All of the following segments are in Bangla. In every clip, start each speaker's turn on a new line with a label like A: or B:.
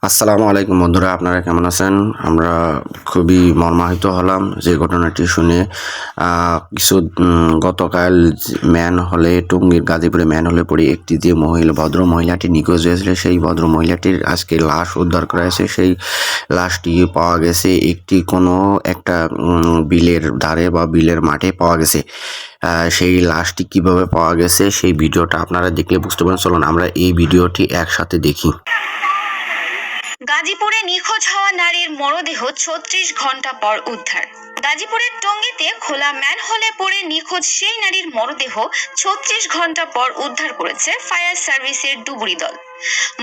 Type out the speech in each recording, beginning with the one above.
A: আসসালামু আলাইকুম বন্ধুরা, আপনারা কেমন আছেন? আমরা খুবই মর্মাহত হলাম যে ঘটনাটি শুনে। গতকাল ম্যান হলে টঙ্গীর গাজীপুরে ম্যান হলে পড়ে একটি যে ভদ্র মহিলাটি নিখোঁজ হয়েছিল, সেই ভদ্র মহিলাটির আজকে লাশ উদ্ধার করা হয়েছে। সেই লাশটি পাওয়া গেছে কোনো একটা বিলের ধারে বা বিলের মাঠে পাওয়া গেছে। সেই লাশটি কিভাবে পাওয়া গেছে সেই ভিডিওটা আপনারা দেখলে বুঝতে পারেন। চলুন আমরা এই ভিডিওটি একসাথে দেখি।
B: গাজীপুরে নিখোঁজ হওয়া নারীর মরদেহ ৩৬ ঘন্টা পর উদ্ধার। গাজীপুরের টঙ্গীতে খোলা ম্যানহোলে পড়ে নিখোঁজ সেই নারীর মরদেহ ৩৬ ঘন্টা পর উদ্ধার করেছে ফায়ার সার্ভিসের ডুবুরি দল।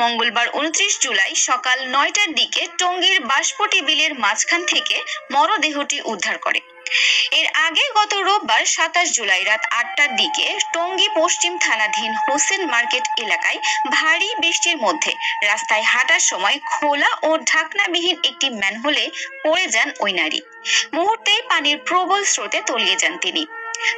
B: মঙ্গলবার ২৯ জুলাই সকাল ৯টার দিকে টঙ্গীর বাঁশপটি বিলের মাঝখান থেকে মরদেহটি উদ্ধার করে। এর আগে গত রোববার ২৭ জুলাই রাত ৮টার দিকে টঙ্গী পশ্চিম থানাধীন হোসেন মার্কেট এলাকায় ভারী বৃষ্টির মধ্যে রাস্তায় হাঁটার সময় খোলা ও ঢাকনাবিহীন একটি ম্যানহোলে পড়ে যান ওই নারী। মুহূর্তেই পানির প্রবল স্রোতে তলিয়ে যান তিনি।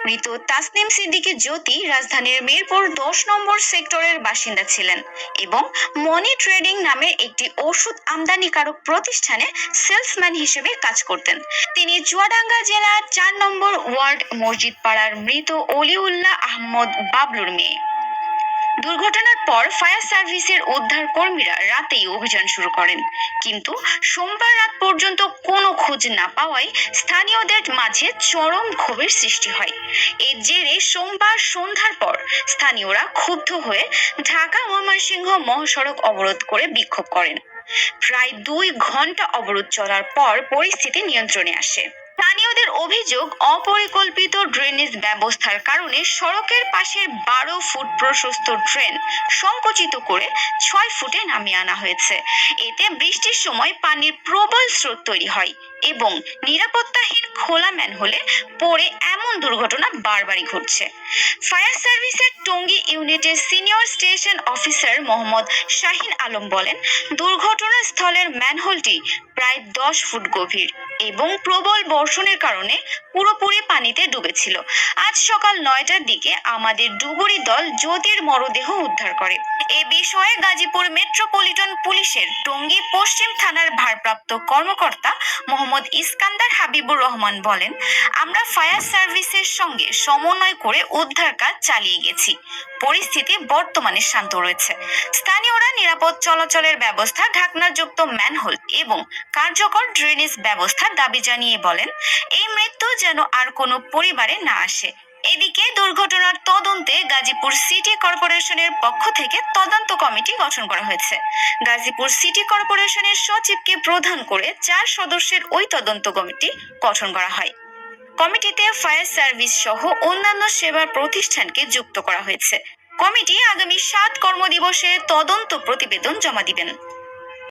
B: মৃত তাসনিম সিদ্দিকী জ্যোতি রাজধানীর মিরপুর ১০ নম্বর সেক্টরের বাসিন্দা ছিলেন এবং মনি ট্রেডিং নামের একটি ওষুধ আমদানিকারক প্রতিষ্ঠানে সেলসম্যান হিসেবে কাজ করতেন। তিনি চুয়াডাঙ্গা জেলার ৪ নম্বর ওয়ার্ড মসজিদ পাড়ার মৃত অলিউল্লাহ আহমদ বাবলুর মেয়ে। দুর্ঘটনার পর ফায়ার সার্ভিসের উদ্ধার কর্মীরা রাতেই অভিযান শুরু করেন, কিন্তু সোমবার রাত পর্যন্ত কোনো খোঁজ না পাওয়ায় স্থানীয়দের মাঝে চরম ক্ষোভের সৃষ্টি হয়। এর জেরে সোমবার সন্ধ্যার পর স্থানীয়রা ক্ষুব্ধ হয়ে ঢাকা ময়মনসিংহ মহাসড়ক অবরোধ করে বিক্ষোভ করেন। প্রায় ২ ঘন্টা অবরোধ চলার পর পরিস্থিতি নিয়ন্ত্রণে আসে। স্থানীয়দের অভিযোগ, অপরিকল্পিত ড্রেনেজ ব্যবস্থার কারণে সড়কের পাশের ১২ ফুট প্রশস্ত ড্রেন সংকুচিত করে ৬ ফুটে নামিয়ে আনা হয়েছে। এতে বৃষ্টির সময় পানির প্রবল স্রোত তৈরি হয় এবং নিরাপত্তাহীন খোলা ম্যানহোলে পড়ে এমন দুর্ঘটনা বারবারই ঘটছে। ফায়ার সার্ভিসের টঙ্গী ইউনিটের senior station officer Mohammad Shahin Alam বলেন, দুর্ঘটনাস্থলের ম্যানহোলটি প্রায় ১০ ফুট গভীর এবং প্রবল বর্ষণের কারণে পুরোপুরি পানিতে ডুবেছিল। আজ সকাল ৯টার দিকে আমাদের ডুবুরি দল জ্যোতির মরদেহ উদ্ধার করে। এ বিষয়ে গাজীপুর মেট্রোপলিটন পুলিশের টঙ্গী পশ্চিম থানার ভারপ্রাপ্ত কর্মকর্তা মোহাম্মদ ইস্কান্দার হাবিবুর রহমান বলেন, আমরা ফায়ার সার্ভিসের সঙ্গে সমন্বয় করে উদ্ধার কাজ চালিয়ে গেছি। পরিস্থিতি বর্তমানে শান্ত রয়েছে। স্থানীয়রা নিরাপদ চলাচলের ব্যবস্থা, ঢাকনাযুক্ত ম্যানহোল এবং কার্যকর ড্রেনেজ ব্যবস্থার দাবি জানিয়ে বলেন, এই মৃত্যু যেন আর কোনো পরিবারে না আসে। এদিকে দুর্ঘটনার তদন্তে গাজীপুর সিটি কর্পোরেশনের পক্ষ থেকে তদন্ত কমিটি গঠন করা হয়েছে। গাজীপুর সিটি কর্পোরেশনের সচিবকে প্রধান করে ৪ সদস্যের ওই তদন্ত কমিটি গঠন করা হয়। কমিটিতে ফায়ার সার্ভিস সহ অন্যান্য সেবা প্রতিষ্ঠানকে যুক্ত করা হয়েছে। কমিটি আগামী ৭ কর্মদিবসে তদন্ত প্রতিবেদন জমা দিবেন।